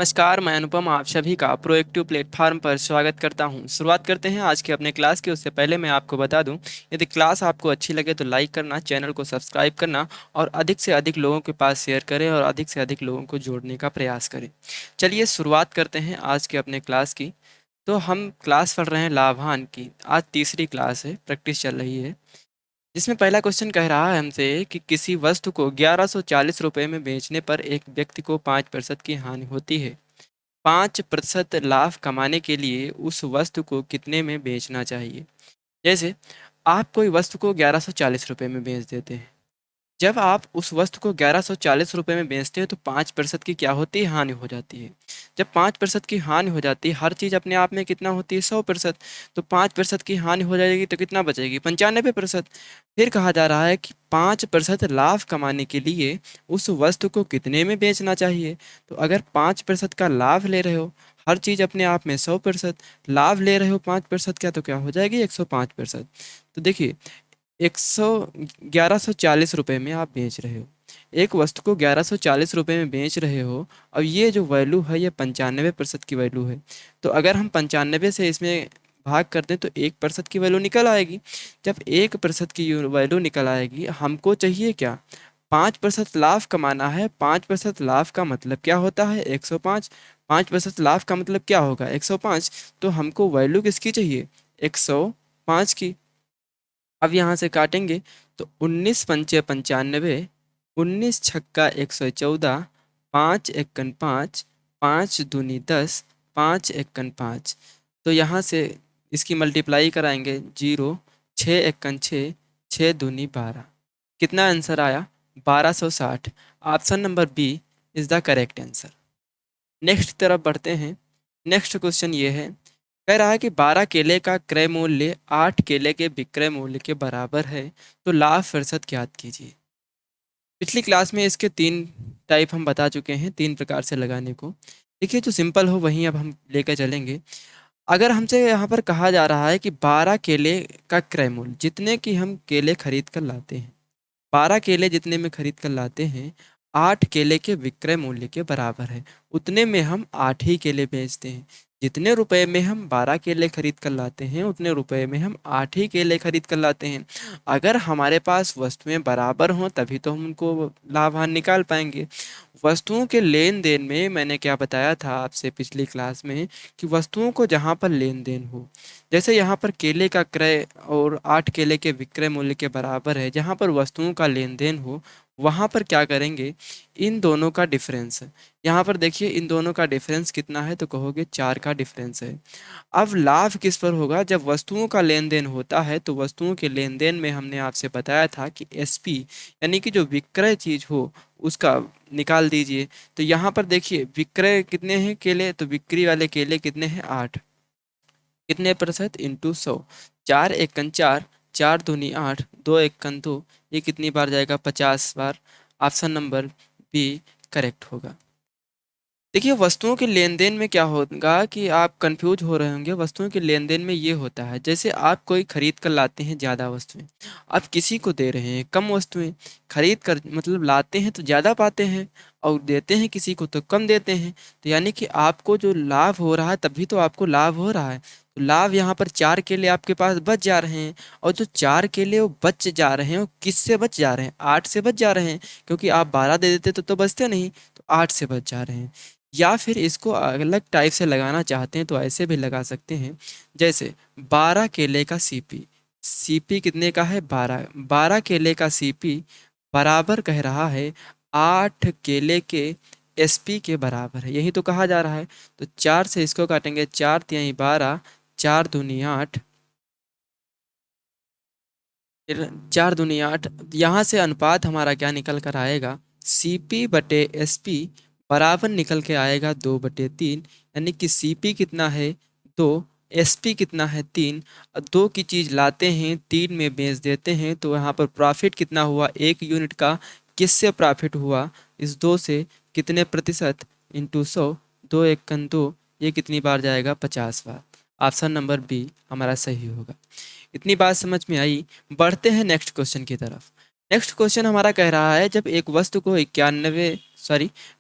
नमस्कार, मैं अनुपम आप सभी का प्रोएक्टिव प्लेटफॉर्म पर स्वागत करता हूं। शुरुआत करते हैं आज के अपने क्लास की। उससे पहले मैं आपको बता दूं, यदि क्लास आपको अच्छी लगे तो लाइक करना, चैनल को सब्सक्राइब करना और अधिक से अधिक लोगों के पास शेयर करें और अधिक से अधिक लोगों को जोड़ने का प्रयास करें। चलिए शुरुआत करते हैं आज के अपने क्लास की। तो हम क्लास पढ़ रहे हैं लाभांश की। आज तीसरी क्लास है, प्रैक्टिस चल रही है, जिसमें पहला क्वेश्चन कह रहा है हमसे कि किसी वस्तु को 1140 रुपये में बेचने पर एक व्यक्ति को 5% की हानि होती है। 5% लाभ कमाने के लिए उस वस्तु को कितने में बेचना चाहिए? जैसे आप कोई वस्तु को 1140 रुपये में बेच देते हैं। जब आप उस वस्तु को 1140 रुपये में बेचते हैं तो 5% की क्या होती है? हानि हो जाती है। जब 5% की हानि हो जाती है, हर चीज़ अपने आप में कितना होती है? 100%। तो 5% की हानि हो जाएगी तो कितना बचेगी? 95%। फिर कहा जा रहा है कि 5% लाभ कमाने के लिए उस वस्तु को कितने में बेचना चाहिए? तो अगर 5% का लाभ ले रहे हो, हर चीज़ अपने आप में 100%, लाभ ले रहे हो 5% क्या, तो क्या हो जाएगी? 105%। तो देखिए, 1140 रुपये में आप बेच रहे हो, एक वस्तु को 1140 रुपये में बेच रहे हो। अब ये जो वैल्यू है ये 95% की वैल्यू है। तो अगर हम 95 से इसमें भाग कर दें तो 1% की वैल्यू निकल आएगी। जब 1% की वैल्यू निकल आएगी, हमको चाहिए क्या? 5% लाभ कमाना है। 5% लाभ का मतलब क्या होता है? 105। 5% लाभ का मतलब क्या होगा? 105। तो हमको वैल्यू किसकी चाहिए? 105 की। अब यहाँ से काटेंगे तो 19 पंचे 95, 19 छक्का 114, 5 एकन 5, 5 दूनी 10, 5 एकन 5। तो यहाँ से इसकी मल्टीप्लाई कराएंगे, 0, 6 एकन 6, 6 दूनी 12। कितना आंसर आया? 1260। Option number B is the correct answer. Next तरफ बढ़ते हैं। नेक्स्ट क्वेश्चन ये है, कह रहा है कि 12 केले का क्रय मूल्य 8 केले के विक्रय मूल्य के बराबर है, तो लाभ प्रतिशत ज्ञात कीजिए। पिछली क्लास में इसके 3 टाइप हम बता चुके हैं, 3 प्रकार से लगाने को। देखिए, जो सिंपल हो वहीं अब हम लेकर चलेंगे। अगर हमसे यहाँ पर कहा जा रहा है कि 12 केले का क्रय मूल्य, जितने की हम केले खरीद कर लाते हैं, 12 केले जितने में खरीद कर लाते हैं, 8 केले के विक्रय मूल्य के बराबर है। उतने में हम 8 ही केले बेचते हैं। जितने रुपए में हम 12 केले खरीद कर लाते हैं, उतने रुपए में हम 8 ही केले खरीद कर लाते हैं। अगर हमारे पास वस्तुएं बराबर हों तभी तो हम उनको लाभ हानि निकाल पाएंगे। वस्तुओं के लेन देन में मैंने क्या बताया था आपसे पिछली क्लास में, कि वस्तुओं को जहाँ पर लेन देन हो, जैसे यहाँ पर केले का क्रय और 8 केले के विक्रय मूल्य के बराबर है, जहाँ पर वस्तुओं का लेन देन हो वहाँ पर क्या करेंगे? इन दोनों का डिफरेंस। यहाँ पर देखिए, इन दोनों का डिफरेंस कितना है? तो कहोगे 4 का डिफरेंस है। अब लाभ किस पर होगा? जब वस्तुओं का लेन देन होता है तो वस्तुओं के लेन देन में हमने आपसे बताया था कि एसपी यानी कि जो विक्रय चीज हो उसका निकाल दीजिए। तो यहाँ पर देखिए, विक्रय कितने हैं केले? तो बिक्री वाले केले कितने हैं? 8। कितने प्रतिशत? इंटू 100। 4 एकन 4, 4 दूनी 8, 2 एकन 2। ये कितनी बार जाएगा? 50 बार। ऑप्शन नंबर बी करेक्ट होगा। देखिए, वस्तुओं के लेन देन में क्या होगा कि आप कंफ्यूज हो रहे होंगे। वस्तुओं के लेन देन में ये होता है, जैसे आप कोई खरीद कर लाते हैं ज़्यादा वस्तुएं, आप किसी को दे रहे हैं कम वस्तुएं। खरीद कर मतलब लाते हैं तो ज़्यादा पाते हैं और देते हैं किसी को तो कम देते हैं। तो यानी कि आपको जो लाभ हो रहा है, तभी तो आपको लाभ हो रहा है। तो लाभ यहाँ पर 4 केले आपके पास बच जा रहे हैं, और जो 4 केले वो बच जा रहे हैं वो किससे बच जा रहे हैं? 8 से बच जा रहे हैं, क्योंकि आप 12 दे देते तो बचते नहीं, तो 8 से बच जा रहे हैं। या फिर इसको अलग टाइप से लगाना चाहते हैं तो ऐसे भी लगा सकते हैं, जैसे 12 केले का सीपी। सीपी कितने का है? 12। 12 केले का सीपी बराबर कह रहा है 8 केले के एसपी के बराबर है। यही तो कहा जा रहा है। तो 4 से इसको काटेंगे, 4 तिहाई 12, 4 दूनी 8, फिर 4 दूनी 8। यहाँ से अनुपात हमारा क्या निकल कर आएगा? सीपी बटे एसपी बराबर निकल के आएगा 2/3। यानी कि सीपी कितना है? 2। एसपी कितना है? 3। 2 की चीज़ लाते हैं, 3 में बेच देते हैं, तो यहाँ पर प्रॉफिट कितना हुआ? 1 यूनिट का। किससे प्रॉफिट हुआ? इस 2 से। कितने प्रतिशत? इंटू 100। 2 एकन 2। ये कितनी बार जाएगा? 50 बार। ऑप्शन नंबर बी हमारा सही होगा। इतनी बात समझ में आई। बढ़ते हैं नेक्स्ट क्वेश्चन की तरफ। नेक्स्ट क्वेश्चन हमारा कह रहा है जब एक वस्तु को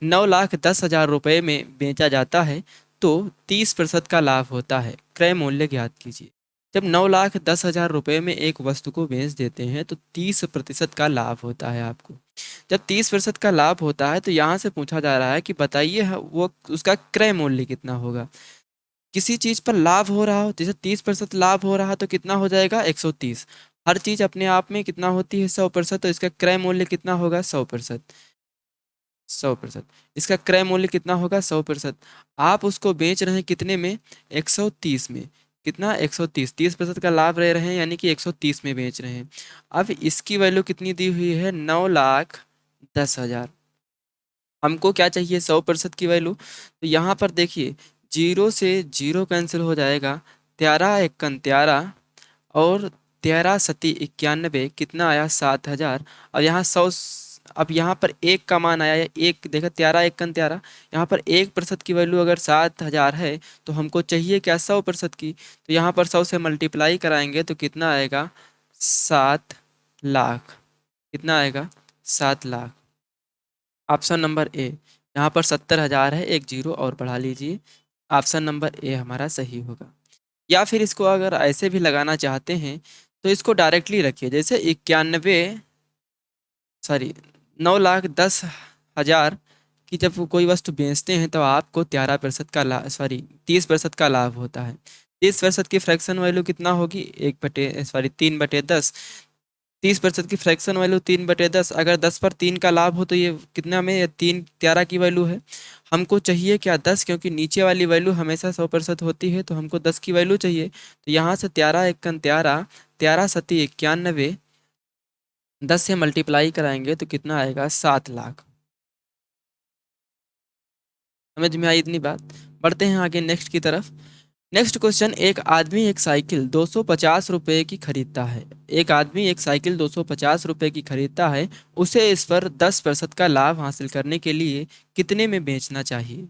9,10,000 रुपये में बेचा जाता है तो 30% का लाभ होता है, क्रय मूल्य ज्ञात कीजिए। जब 9,10,000 रुपये में एक वस्तु को बेच देते हैं तो 30% का लाभ होता है आपको। जब 30% का लाभ होता है तो यहाँ से पूछा जा रहा है कि बताइए वो उसका क्रय मूल्य कितना होगा। किसी चीज पर लाभ हो रहा हो, जैसे 30% लाभ हो रहा तो कितना हो जाएगा 130। हर चीज अपने आप में कितना होती है 100%, तो इसका क्रय मूल्य कितना होगा 100%। 100%, इसका क्रय मूल्य कितना होगा 100%। आप उसको बेच रहे हैं कितने में 130 में। कितना 130, 30% का लाभ ले रहे हैं यानी कि 130 में बेच रहे हैं। अब इसकी वैल्यू कितनी दी हुई है 9,10,000। हमको क्या चाहिए 100% की वैल्यू। तो यहाँ पर देखिए जीरो से जीरो कैंसिल हो जाएगा, 13 × 1 = 13 और 13×7 = 91, कितना आया 7,000। अब यहाँ 100, अब यहाँ पर एक का मान आया, एक देखा 13×1 = 13। यहाँ पर 1% की वैल्यू अगर 7,000 है तो हमको चाहिए क्या 100% की। तो यहाँ पर 100 से मल्टीप्लाई कराएंगे तो कितना आएगा 7,00,000। कितना आएगा 7,00,000। ऑप्शन नंबर ए, यहाँ पर 70,000 है, एक जीरो और बढ़ा लीजिए। ऑप्शन नंबर ए हमारा सही होगा। या फिर इसको अगर ऐसे भी लगाना चाहते हैं तो इसको डायरेक्टली रखिए, जैसे 9,10,000 की जब वो कोई वस्तु बेचते हैं तो आपको 13% का लाभ, 30% का लाभ होता है। 30% की फ्रैक्शन वैल्यू कितना होगी 3/10। 30% की फ्रैक्शन वैल्यू 3/10। अगर 10 पर 3 का लाभ हो तो ये कितना में, ये 13 की वैल्यू है। हमको चाहिए क्या 10, क्योंकि नीचे वाली वैल्यू हमेशा 100% होती है तो हमको 10 की वैल्यू चाहिए। तो यहाँ से 13×1 = 13, 13×7 = 91, 10 से मल्टीप्लाई कराएंगे तो कितना आएगा 7,00,000। समझ में आई इतनी बात। बढ़ते हैं आगे नेक्स्ट की तरफ। नेक्स्ट क्वेश्चन, एक आदमी एक साइकिल 250 रुपये की खरीदता है। एक आदमी एक साइकिल 250 रुपये की खरीदता है, उसे इस पर 10% का लाभ हासिल करने के लिए कितने में बेचना चाहिए।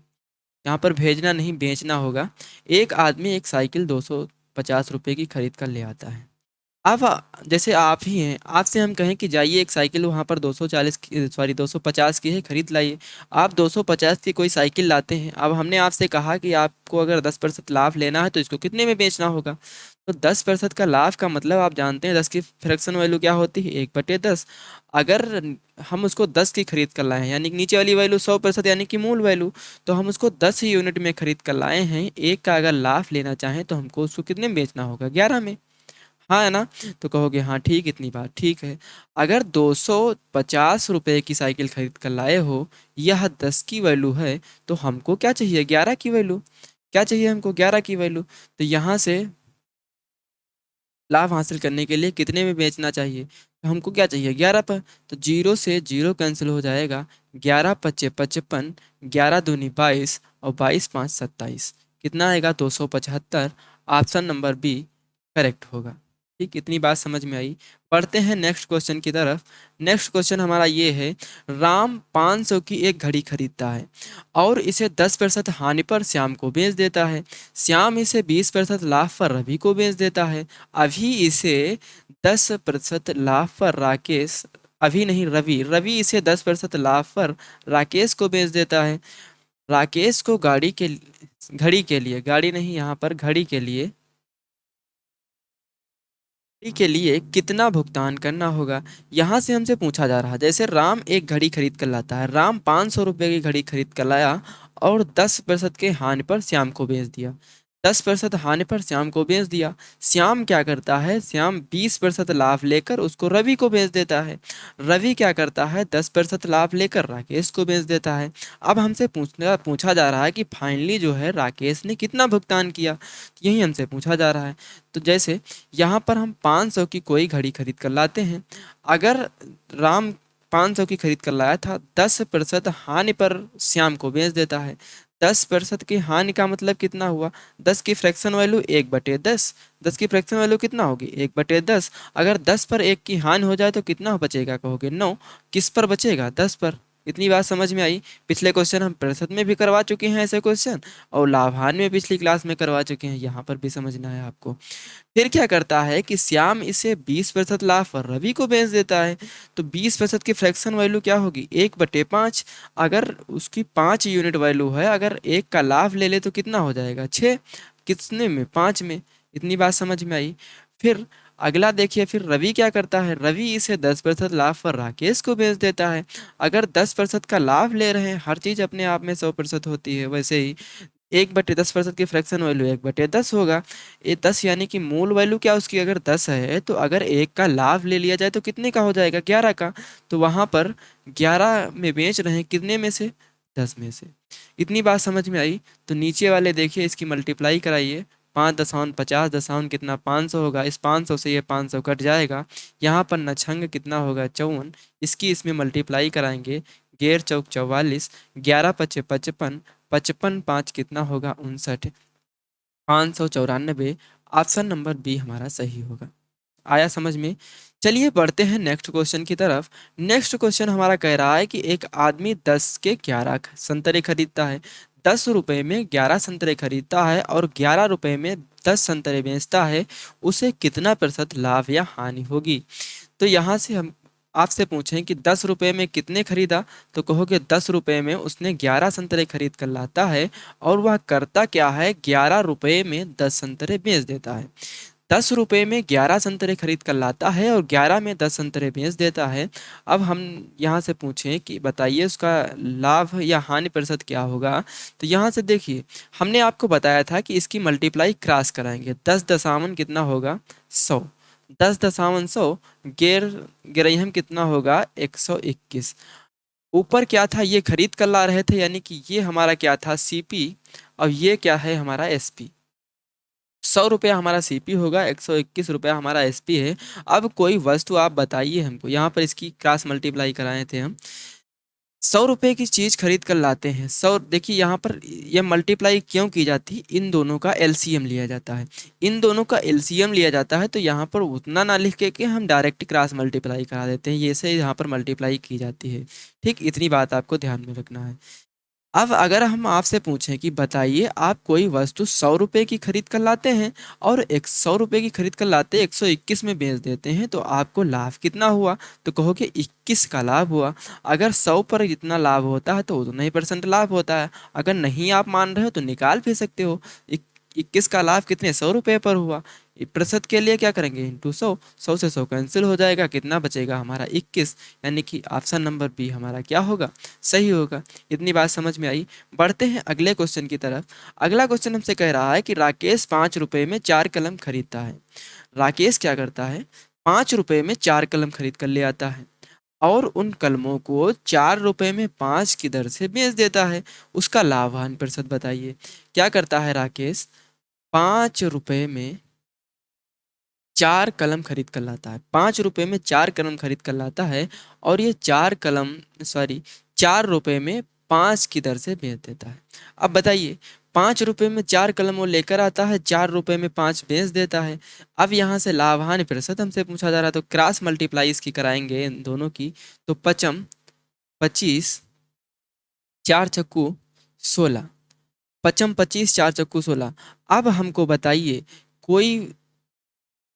यहाँ पर भेजना नहीं बेचना होगा। एक आदमी एक साइकिल 250 रुपये की खरीद कर ले आता है। अब जैसे आप ही हैं, आपसे हम कहें कि जाइए एक साइकिल वहाँ पर 250 की है, खरीद लाइए। आप 250 की कोई साइकिल लाते हैं। अब हमने आपसे कहा कि आपको अगर 10% लाभ लेना है तो इसको कितने में बेचना होगा। तो 10% का लाभ का मतलब आप जानते हैं 10 की फ्रैक्शन वैल्यू क्या होती है 1/10। अगर हम उसको 10 की खरीद कर लाए हैं यानी कि नीचे वाली वैल्यू 100% यानी कि मूल वैल्यू, तो हम उसको 10 ही यूनिट में खरीद कर लाए हैं। एक का अगर लाभ लेना चाहें तो हमको उसको कितने में बेचना होगा 11 में। हाँ है ना। तो कहोगे हाँ ठीक, इतनी बात ठीक है। अगर 250 रुपये की साइकिल खरीद कर लाए हो, यह 10 की वैल्यू है, तो हमको क्या चाहिए 11 की वैल्यू। क्या चाहिए हमको 11 की वैल्यू। तो यहाँ से लाभ हासिल करने के लिए कितने में बेचना चाहिए, तो हमको क्या चाहिए 11 पर। तो जीरो से जीरो कैंसिल हो जाएगा, 11×5 = 55, 11×2 = 22 और 22×5 = 27। कितना आएगा 275। ऑप्शन नंबर बी करेक्ट होगा। ठीक, इतनी बात समझ में आई। पढ़ते हैं नेक्स्ट क्वेश्चन की तरफ। नेक्स्ट क्वेश्चन हमारा ये है, राम 500 की एक घड़ी खरीदता है और इसे 10% हानि पर श्याम को बेच देता है। श्याम इसे 20% लाभ पर रवि को बेच देता है। अभी इसे 10% लाभ पर राकेश, अभी नहीं रवि, रवि इसे 10% लाभ पर राकेश को बेच देता है। राकेश को घड़ी के लिए, गाड़ी नहीं यहाँ पर घड़ी के लिए कितना भुगतान करना होगा। यहाँ से हमसे पूछा जा रहा है, जैसे राम एक घड़ी खरीद कर लाता है। राम 500 रुपये की घड़ी खरीद कर लाया और 10% के हानि पर श्याम को बेच दिया। 10% हानि पर श्याम को बेच दिया। श्याम क्या करता है, श्याम 20% लाभ लेकर उसको रवि को बेच देता है। रवि क्या करता है 10% लाभ लेकर राकेश को बेच देता है। अब हमसे पूछा जा रहा है कि फाइनली जो है राकेश ने कितना भुगतान किया, यही हमसे पूछा जा रहा है। तो जैसे यहाँ पर हम 500 की कोई घड़ी खरीद कर लाते हैं। अगर राम 500 की खरीद कर लाया था, 10% हानि पर श्याम को बेच देता है। 10% की हानि का मतलब कितना हुआ, 10 की फ्रैक्शन वैल्यू 1/10। 10 की फ्रैक्शन वैल्यू कितना होगी 1/10। अगर 10 पर 1 की हानि हो जाए तो कितना बचेगा, कहोगे 9। किस पर बचेगा 10 पर। इतनी बात समझ में आई। पिछले क्वेश्चन हम प्रतिशत में भी करवा चुके हैं ऐसे क्वेश्चन, और लाभांश में पिछली क्लास में करवा चुके हैं, यहाँ पर भी समझना है आपको। फिर क्या करता है कि श्याम इसे 20% लाभ पर रवि को बेच देता है। तो 20% की फ्रैक्शन वैल्यू क्या होगी, 1/5। अगर उसकी 5 यूनिट वैल्यू है, अगर एक का लाभ ले ले तो कितना हो जाएगा, 6। कितने में, 5 में। इतनी बात समझ में आई। फिर अगला देखिए, फिर रवि क्या करता है, रवि इसे 10% लाभ पर राकेश को बेच देता है। अगर 10% का लाभ ले रहे हैं, हर चीज़ अपने आप में 100% होती है, वैसे ही 1/10% की फ्रैक्शन वैल्यू 1/10 होगा। ये 10 यानी कि मूल वैल्यू क्या उसकी अगर 10 है, तो अगर एक का लाभ ले लिया जाए तो कितने का हो जाएगा, 11 का। तो वहाँ पर 11 में बेच रहे हैं, कितने में से, 10 में से। इतनी बात समझ में आई। तो नीचे वाले देखिए, इसकी मल्टीप्लाई कराइए। 5 दशमलव 50 दशमलव कितना, 500 होगा। इस 500 से ये 500 कट जाएगा। यहाँ पर नछंग कितना होगा, 54। इसकी इसमें मल्टीप्लाई कराएंगे, 11×4 = 44, 11×5 = 55, 55×5 कितना होगा, 59, 594। ऑप्शन नंबर बी हमारा सही होगा। आया समझ में। चलिए बढ़ते हैं नेक्स्ट क्वेश्चन की तरफ। नेक्स्ट क्वेश्चन हमारा कह रहा है कि एक आदमी 10 के 11 संतरे खरीदता है। 10 रुपए में 11 संतरे खरीदता है और 11 रुपए में 10 संतरे बेचता है। उसे कितना प्रतिशत लाभ या हानि होगी। तो यहाँ से हम आपसे पूछें कि 10 रुपए में कितने खरीदा, तो कहोगे 10 रुपए में उसने 11 संतरे खरीद कर लाता है, और वह करता क्या है, 11 रुपए में 10 संतरे बेच देता है। 10 रुपए में 11 संतरे खरीद कर लाता है और 11 में 10 संतरे बेच देता है। अब हम यहाँ से पूछें कि बताइए उसका लाभ या हानि प्रतिशत क्या होगा। तो यहाँ से देखिए, हमने आपको बताया था कि इसकी मल्टीप्लाई क्रॉस कराएंगे। 10 दशामन कितना होगा, 100। 10 दशामन 100, गेर गिरहम कितना होगा, 121। ऊपर क्या था, ये खरीद कर ला रहे थे, यानी कि ये हमारा क्या था, सीपी, और ये क्या है हमारा एसपी। 100 रुपया हमारा सीपी होगा, 121 रुपया हमारा एसपी है। अब कोई वस्तु आप बताइए हमको, यहाँ पर इसकी क्रॉस मल्टीप्लाई कराए थे हम। 100 रुपये की चीज खरीद कर लाते हैं, 100। देखिए यहाँ पर ये मल्टीप्लाई क्यों की जाती है, इन दोनों का एलसीएम लिया जाता है। इन दोनों का एलसीएम लिया जाता है, तो यहाँ पर उतना ना लिख के हम डायरेक्ट क्रॉस मल्टीप्लाई करा देते हैं, ये से यहाँ पर मल्टीप्लाई की जाती है। ठीक, इतनी बात आपको ध्यान में रखना है। अब अगर हम आपसे पूछें कि बताइए, आप कोई वस्तु 100 रुपये की खरीद कर लाते हैं और 100 रुपये की खरीद कर लाते 121 में बेच देते हैं, तो आपको लाभ कितना हुआ। तो कहोगे 21 का लाभ हुआ। अगर 100 पर जितना लाभ होता है तो उतना ही परसेंट लाभ होता है। अगर नहीं आप मान रहे हो तो निकाल भी सकते हो। 21 का लाभ कितने, 100 रुपये पर हुआ। प्रतिशत के लिए क्या करेंगे, इंटू 100। 100 से 100 कैंसिल हो जाएगा, कितना बचेगा हमारा, 21। यानी कि ऑप्शन नंबर बी हमारा क्या होगा, सही होगा। इतनी बात समझ में आई। बढ़ते हैं अगले क्वेश्चन की तरफ। अगला क्वेश्चन हमसे कह रहा है कि राकेश 5 रुपए में 4 कलम खरीदता है। राकेश क्या करता है, 5 रुपए में 4 कलम खरीद कर ले आता है और उन कलमों को 4 रुपए में 5 की दर से बेच देता है। उसका लाभ हानि प्रतिशत बताइए। क्या करता है राकेश, 5 रुपए में 4 कलम खरीद कर लाता है। 5 रुपए में 4 कलम खरीद कर लाता है, और ये 4 रुपए में 5 की दर से बेच देता है। अब बताइए, 5 रुपए में 4 कलम वो लेकर आता है, 4 रुपए में 5 बेच देता है। अब यहाँ से लाभ हानि प्रतिशत हमसे पूछा जा रहा है, तो क्रॉस मल्टीप्लाई इसकी कराएंगे इन दोनों की। तो 25, 4×4 = 16। 25, 4×4 = 16। अब हमको बताइए, कोई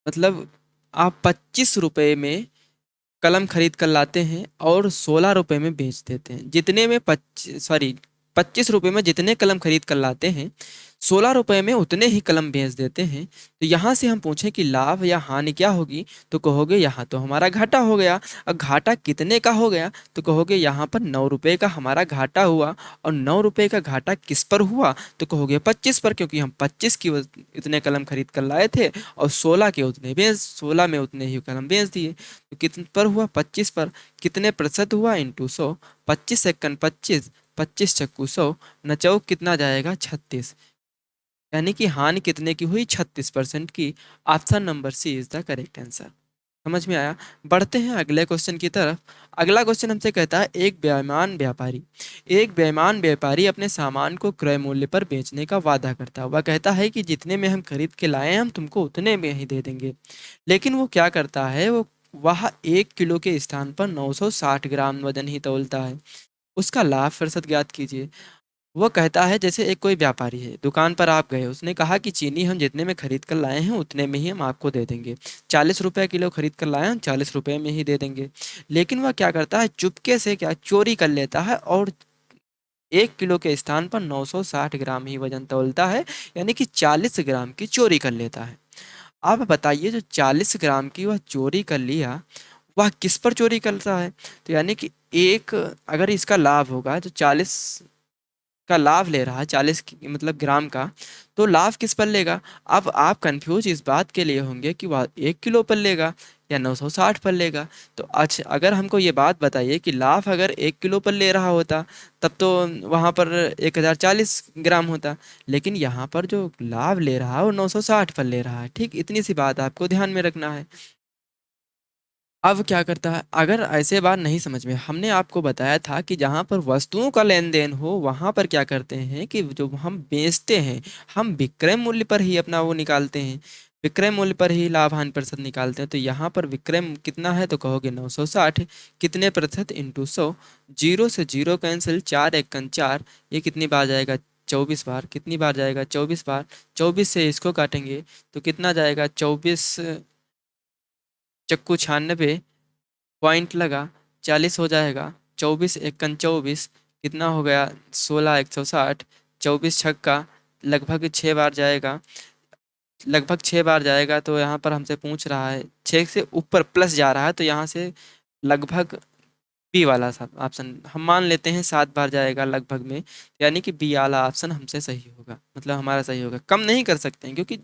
मतलब आप 25 रुपए में कलम खरीद कर लाते हैं और 16 रुपए में बेच देते हैं। जितने में 25 रुपए में जितने कलम खरीद कर लाते हैं, 16 रुपए में उतने ही कलम बेच देते हैं। तो यहाँ से हम पूछें कि लाभ या हानि क्या होगी, तो कहोगे यहाँ तो हमारा घाटा हो गया। अब घाटा कितने का हो गया, तो कहोगे यहाँ पर 9 रुपए का हमारा घाटा हुआ। और 9 रुपए का घाटा किस पर हुआ, तो कहोगे 25 पर, क्योंकि हम 25 की इतने कलम खरीद कर लाए थे और 16 में उतने ही कलम बेच दिए। तो कितने पर हुआ, 25 पर। कितने प्रतिशत हुआ, इंटू 100। 25 × 25, 25×100, नचौक कितना जाएगा, 36। यानी कि हानि कितने की हुई, 36% की। Option number C is the correct answer. समझ में आया। बढ़ते हैं अगले क्वेश्चन की तरफ। अगला क्वेश्चन हमसे कहता है, एक बेईमान व्यापारी अपने सामान को क्रय मूल्य पर बेचने का वादा करता है। वह कहता है कि जितने में हम खरीद के लाए हैं, हम तुमको उतने में ही दे देंगे। लेकिन वो क्या करता है, वह 1 किलो के स्थान पर 960 ग्राम वजन ही तौलता है। उसका लाभ प्रतिशत ज्ञात कीजिए। वो कहता है जैसे एक कोई व्यापारी है, दुकान पर आप गए, उसने कहा कि चीनी हम जितने में खरीद कर लाए हैं उतने में ही हम आपको दे देंगे। 40 रुपये किलो खरीद कर लाए हैं, हम 40 रुपये में ही दे देंगे। लेकिन वह क्या करता है, चुपके से क्या चोरी कर लेता है और 1 किलो के स्थान पर 960 ग्राम ही वजन तौलता है, यानी कि 40 ग्राम की चोरी कर लेता है। आप बताइए जो 40 ग्राम की वह चोरी कर लिया, वह किस पर चोरी करता है? तो यानी कि एक, अगर इसका लाभ होगा जो 40 का लाभ ले रहा है, 40 मतलब ग्राम का, तो लाभ किस पर लेगा? अब आप कंफ्यूज इस बात के लिए होंगे कि वह 1 किलो पर लेगा या 960 पर लेगा। तो अच्छा, अगर हमको ये बात बताइए कि लाभ अगर 1 किलो पर ले रहा होता, तब तो वहाँ पर 1040 ग्राम होता। लेकिन यहाँ पर जो लाभ ले रहा है वो 960 पर ले रहा है। ठीक, इतनी सी बात आपको ध्यान में रखना है। अब क्या करता है, अगर ऐसे बात नहीं समझ में, हमने आपको बताया था कि जहाँ पर वस्तुओं का लेन देन हो वहाँ पर क्या करते हैं कि जो हम बेचते हैं, हम विक्रय मूल्य पर ही अपना वो निकालते हैं, विक्रय मूल्य पर ही लाभ हानि प्रतिशत निकालते हैं। तो यहाँ पर विक्रय कितना है, तो कहोगे 960, कितने प्रतिशत इंटू 100, जीरो से जीरो कैंसिल, 4 × 4, ये कितनी बार जाएगा, 24 बार। कितनी बार जाएगा, 24 बार। 24 से इसको काटेंगे तो कितना जाएगा, 24 चक्कू 96, पॉइंट लगा, 40 हो जाएगा। 24 × 24 कितना हो गया, 16 × 160, 24 छक्का लगभग 6 बार जाएगा, लगभग 6 बार जाएगा। तो यहाँ पर हमसे पूछ रहा है 6 से ऊपर प्लस जा रहा है, तो यहाँ से लगभग बी वाला ऑप्शन हम मान लेते हैं, 7 बार जाएगा लगभग में, यानी कि बी वाला ऑप्शन हमसे सही होगा, मतलब हमारा सही होगा। कम नहीं कर सकते हैं क्योंकि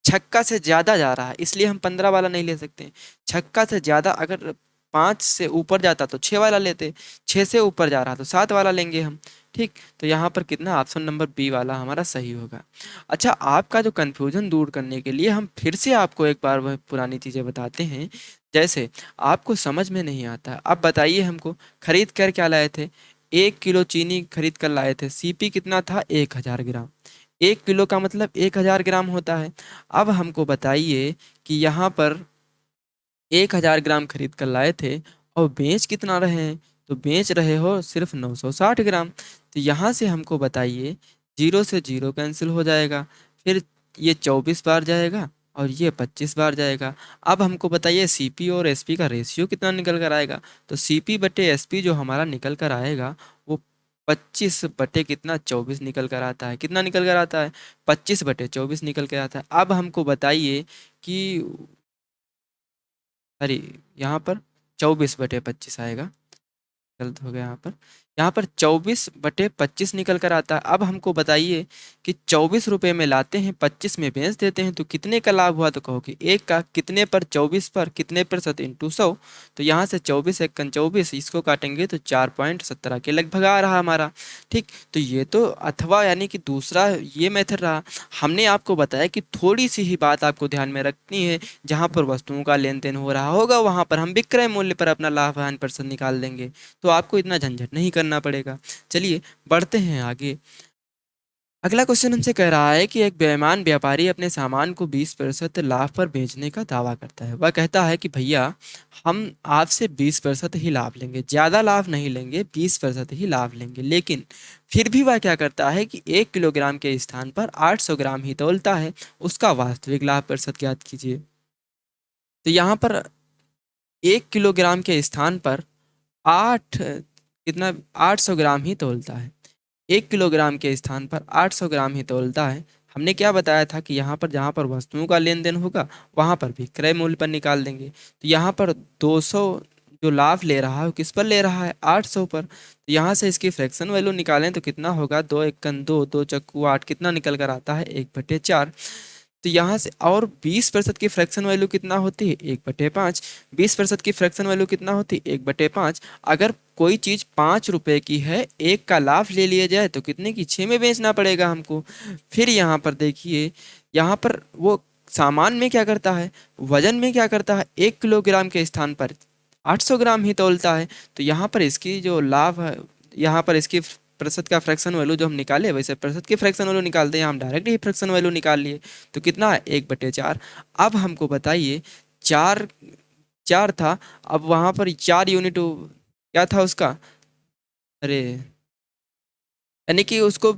छक्का से ज़्यादा जा रहा है, इसलिए हम 15 वाला नहीं ले सकते हैं। छक्का से ज़्यादा अगर 5 से ऊपर जाता तो 6 वाला लेते, 6 से ऊपर जा रहा तो 7 वाला लेंगे हम। ठीक, तो यहाँ पर कितना, ऑप्शन नंबर बी वाला हमारा सही होगा। अच्छा, आपका जो कन्फ्यूजन दूर करने के लिए हम फिर से आपको एक बार वह पुरानी चीज़ें बताते हैं। जैसे आपको समझ में नहीं आता है, अब बताइए हमको, खरीद कर क्या लाए थे, 1 किलो चीनी खरीद कर लाए थे, सीपी कितना था, 1000 ग्राम। 1 किलो का मतलब 1000 ग्राम होता है। अब हमको बताइए कि यहाँ पर 1000 ग्राम खरीद कर लाए थे और बेच कितना रहे हैं, तो बेच रहे हो सिर्फ 960 ग्राम। तो यहाँ से हमको बताइए, जीरो से जीरो कैंसिल हो जाएगा, फिर ये 24 बार जाएगा और ये 25 बार जाएगा। अब हमको बताइए सीपी और एसपी का रेशियो कितना निकल कर आएगा, तो सीपी बटे एसपी जो हमारा निकल कर आएगा वो 25 बटे कितना, 24 निकल कर आता है। कितना निकल कर आता है, 25/24 निकल कर आता है। अब हमको बताइए कि, अरे, यहाँ पर 24/25 आएगा, गलत हो गया यहाँ पर। यहाँ पर 24/25 निकल कर आता है। अब हमको बताइए कि 24 रुपये में लाते हैं, 25 में बेच देते हैं, तो कितने का लाभ हुआ, तो कहो कि एक का, कितने पर, 24 पर, कितने प्रतिशत इंटू 100। तो यहाँ से 24 × 24 इसको काटेंगे तो 4.17 के लगभग आ रहा हमारा। ठीक, तो ये तो अथवा यानी कि दूसरा ये मेथड रहा। हमने आपको बताया कि थोड़ी सी ही बात आपको ध्यान में रखनी है, जहाँ पर वस्तुओं का लेन देन हो रहा होगा वहाँ पर हम विक्रय मूल्य पर अपना लाभ हानि प्रतिशत निकाल देंगे, तो आपको इतना झंझट नहीं करना पड़ेगा। चलिए बढ़ते हैं आगे। अगला क्वेश्चन हमसे कह रहा है कि एक बेईमान व्यापारी अपने सामान को 20% लाभ पर बेचने का दावा करता है। वह कहता है कि भैया, हम आपसे 20% ही लाभ लेंगे, ज़्यादा लाभ नहीं लेंगे, 20% ही लाभ लेंगे। लेकिन फिर भी वह क्या करता है कि 1 किलोग्राम के स्थान पर 800 ग्राम ही तौलता है। उसका वास्तविक लाभ प्रतिशत ज्ञात कीजिए। तो यहाँ पर 1 किलोग्राम के स्थान पर आठ कितना, 800 ग्राम ही तौलता है। 1 किलोग्राम के स्थान पर 800 ग्राम ही तौलता है। हमने क्या बताया था कि यहाँ पर जहाँ पर वस्तुओं का लेन देन होगा वहाँ पर भी क्रय मूल्य पर निकाल देंगे। तो यहाँ पर 200 जो लाभ ले रहा है वो किस पर ले रहा है, 800 पर। तो यहाँ से इसकी फ्रैक्शन वैल्यू निकालें तो कितना होगा, 2 × 1 = 2, 2 × 8 कितना निकल कर आता है, 1/4। तो यहाँ से और 20% की फ्रैक्शन वैल्यू कितना होती है, 1/5। 20% की फ्रैक्शन वैल्यू कितना होती है, 1/5। अगर कोई चीज़ 5 रुपए की है, एक का लाभ ले लिया जाए तो कितने की, 6 में बेचना पड़ेगा हमको। फिर यहाँ पर देखिए, यहाँ पर वो सामान में क्या करता है, वजन में क्या करता है, 1 किलोग्राम के स्थान पर 800 ग्राम ही तौलता है। तो यहाँ पर इसकी जो लाभ है, यहाँ पर इसकी प्रतिशत का फ्रैक्शन वैल्यू जो हम निकाले, वैसे प्रतिशत की फ्रैक्शन वैल्यू निकालते हैं, हम डायरेक्ट ही फ्रैक्शन वैल्यू निकाल लिए। तो कितना है, 1/4। अब हमको बताइए, चार, चार था, अब वहाँ पर 4 यूनिट क्या था उसका, अरे, यानी कि उसको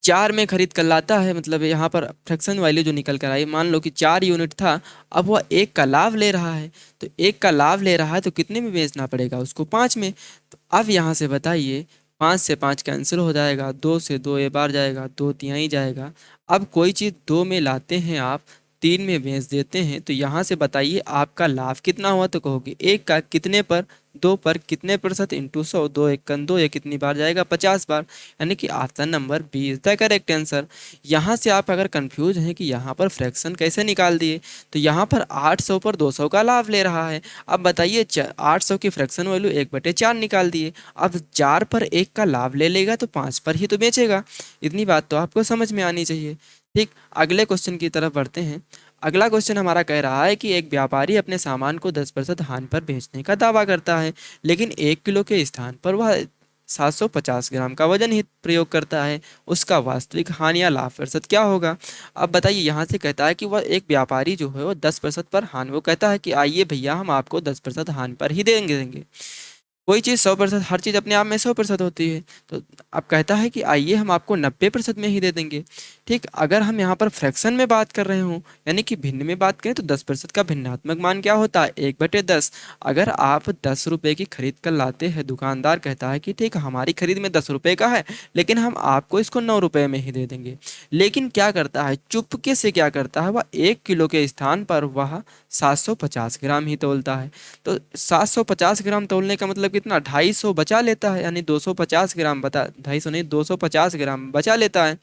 4 में खरीद कर लाता है, मतलब यहाँ पर फ्रैक्शन वैल्यू जो निकल कर आई, मान लो कि 4 यूनिट था, अब वह 1 का लाभ ले रहा है। तो 1 का लाभ ले रहा है तो कितने में बेचना पड़ेगा उसको? 5 में। तो अब यहाँ से बताइए, 5 से 5 कैंसिल हो जाएगा, 2 से 2 ये बार जाएगा, 2 तिहाई जाएगा। अब कोई चीज़ 2 में लाते हैं आप, 3 में बेच देते हैं, तो यहाँ से बताइए आपका लाभ कितना हुआ? तो कहोगे 1 का कितने पर? 2 पर, कितने प्रतिशत इंटू 100, 2 एकन 2, ये कितनी बार जाएगा? 50 बार। यानी कि option number B is the correct answer. यहाँ से आप अगर कंफ्यूज हैं कि यहाँ पर फ्रैक्शन कैसे निकाल दिए, तो यहाँ पर 800 पर 200 का लाभ ले रहा है। अब बताइए 800 की फ्रैक्शन वैल्यू 1/4 निकाल दिए। अब 4 पर 1 का लाभ ले लेगा तो 5 पर ही तो बेचेगा। इतनी बात तो आपको समझ में आनी चाहिए। ठीक, अगले क्वेश्चन की तरफ बढ़ते हैं। अगला क्वेश्चन हमारा कह रहा है कि एक व्यापारी अपने सामान को 10% हानि पर बेचने का दावा करता है, लेकिन 1 किलो के स्थान पर वह 750 ग्राम का वजन ही प्रयोग करता है। उसका वास्तविक हानि या लाभ प्रतिशत क्या होगा? अब बताइए, यहाँ से कहता है कि वह एक व्यापारी जो है वो 10% पर हानि, वो कहता है कि आइए भैया हम आपको 10% हानि पर ही देंगे। कोई चीज़ 100%, हर चीज़ अपने आप में 100% होती है। तो अब कहता है कि आइए हम आपको 90% में ही दे देंगे। ठीक, अगर हम यहाँ पर फ्रैक्शन में बात कर रहे हों, यानी कि भिन्न में बात करें, तो 10% का भिन्नात्मक मान क्या होता है? 1/10। अगर आप 10 रुपये की खरीद कर लाते हैं, दुकानदार कहता है कि ठीक हमारी खरीद में 10 रुपये का है, लेकिन हम आपको इसको 9 रुपये में ही दे देंगे। लेकिन क्या करता है, चुपके से क्या करता है, वह 1 किलो के स्थान पर वह 750 ग्राम ही तोलता है। तो 750 ग्राम तोलने का मतलब कितना? 250 बचा लेता है, यानी 250 ग्राम बता, 250 नहीं, 250 ग्राम बचा लेता है।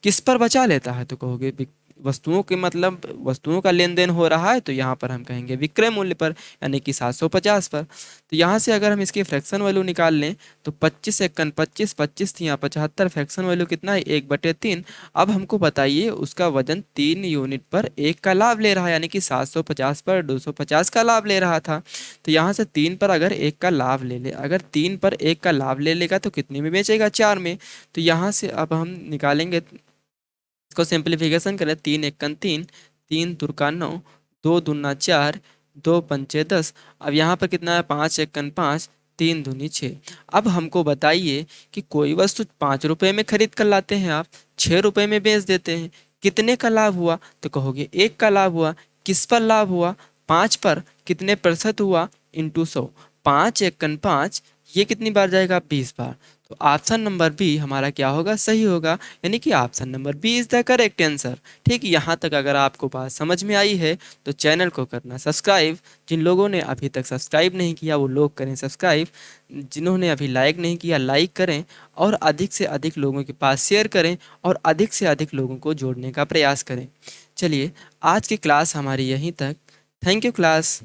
किस पर बचा लेता है? तो कहोगे वस्तुओं के, मतलब वस्तुओं का लेन देन हो रहा है, तो यहाँ पर हम कहेंगे विक्रय मूल्य पर, यानी कि 750 पर। तो यहाँ से अगर हम इसकी फ्रैक्शन वैल्यू निकाल लें, तो 25 एकन 25, 25 थी यहाँ 75, फ्रैक्शन वैल्यू कितना है? 1/3। अब हमको बताइए उसका वजन 3 यूनिट पर 1 का लाभ ले रहा है, यानी कि 750 पर 250 का लाभ ले रहा था। तो यहाँ से 3 पर अगर 1 का लाभ ले ले, अगर 3 पर 1 का लाभ ले लेगा तो कितने में बेचेगा? 4 में। तो यहाँ से अब हम निकालेंगे, इसको सिंप्लीफिकेशन करें, 3 एकन 3, 3 तुरका 9, 2 दूना 4, 2 पंचे 10। अब यहाँ पर कितना है? 5 एकन 5, 3 दूनी 6। अब हमको बताइए कि कोई वस्तु 5 रुपये में खरीद कर लाते हैं आप, 6 रुपये में बेच देते हैं, कितने का लाभ हुआ? तो कहोगे 1 का लाभ हुआ। किस पर लाभ हुआ? 5 पर। कितने प्रतिशत हुआ? इंटू 100। 5 एकन 5, ये कितनी बार जाएगा? 20 बार। तो ऑप्शन नंबर बी हमारा क्या होगा? सही होगा, यानी कि option number B is the correct answer. ठीक, यहाँ तक अगर आपको बात समझ में आई है तो चैनल को करना सब्सक्राइब। जिन लोगों ने अभी तक सब्सक्राइब नहीं किया वो लोग करें सब्सक्राइब। जिन्होंने अभी लाइक नहीं किया लाइक करें, और अधिक से अधिक लोगों के पास शेयर करें, और अधिक से अधिक लोगों को जोड़ने का प्रयास करें। चलिए, आज की क्लास हमारी यहीं तक। Thank you class.